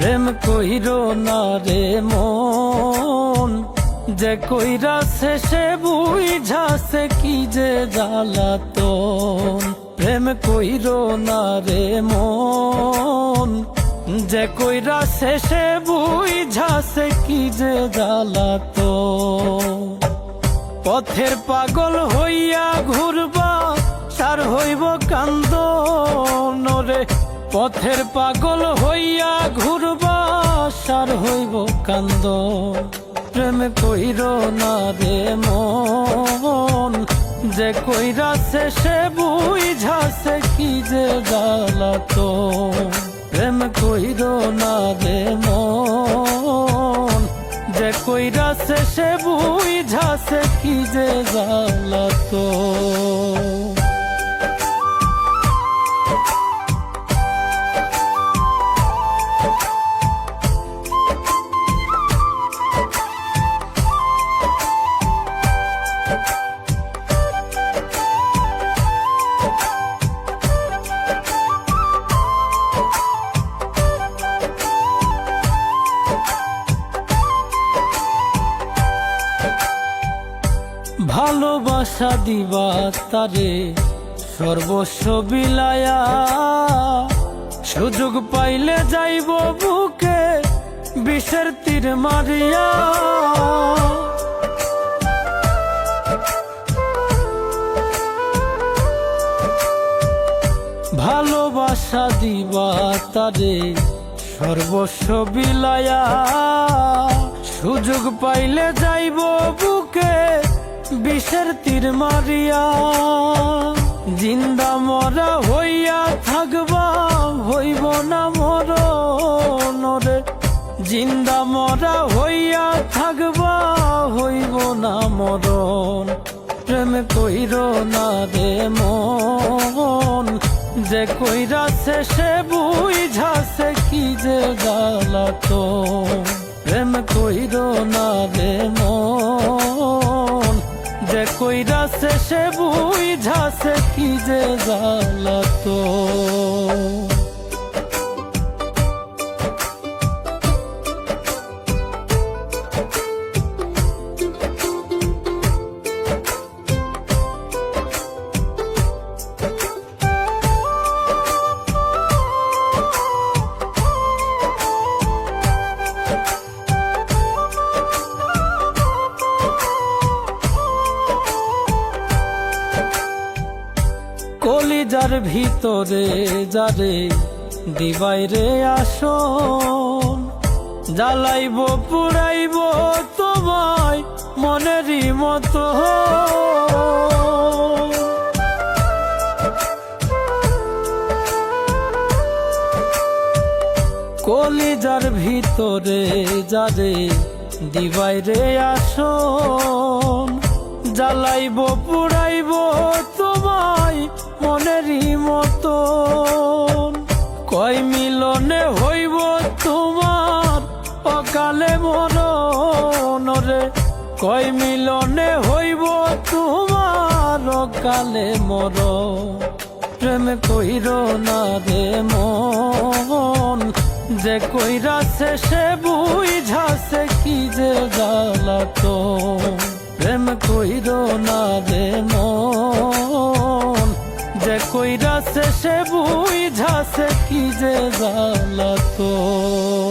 প্রেম কইরো না রে মন, যে কইরাছে সে বুঝাছে কি যে জ্বালাতন। প্রেম কইরো না রে মন, যে কইরাছে সে বুঝাছে কি যে জ্বালাতন। পথের পাগল হইয়া ঘুরবা সার হইব কান্দন রে, পথের পাগল হইয়া ঘুরবা সার হইব কান্দন। প্রেম কইরো না রে মন, যে কইরাছে সে বুঝাছে কি যে জ্বালাতন। প্রেম কইরো না রে মন, যে কইরাছে সে বুঝাছে কি যে জ্বালাতন। ভালোবাসা দিবা তারে সর্বস্ব বিলায়া, সুযোগ পাইলে যাইব বুকে বিষের তীর মারিয়া। ভালোবাসা দিবা তারে সর্বস্ব বিলায়া, সুযোগ পাইলে যাইব বুকে বিষের তীর মারিয়া। জিন্দা মরা হইয়া থাকবা হইব না মরণ রে, জিন্দা মরা হইয়া থাকবা হইব না মরণ। প্রেম কইরো না রে মন, যে কইরাছে সে বুঝাছে কি যে জ্বালাতন। প্রেম কইরো না রে মন, যে কইরাছে সে বুঝাছে কি যে জ্বালাতন। কলিজার ভিতরে যারে দিবাইরে আসন, জ্বালাইব পুড়াইব তোমায় মনেরই মতো। কলিজার ভিতরে যারে দিবাইরে আসন, জ্বালাইব পুড়াইব তোমায় মনেরই মতন। কয় মিলনে হইব তোমার অকালে মরণ রে, কয় মিলনে হইব তোমার অকালে মরণ। প্রেম কইরো না রে মন, যে কইরাছে সে বুঝাছে কি যে জ্বালাতন। প্রেম কইরো না রে মন, যে কইরাছে সে বুঝাছে কি যে জ্বালাতন।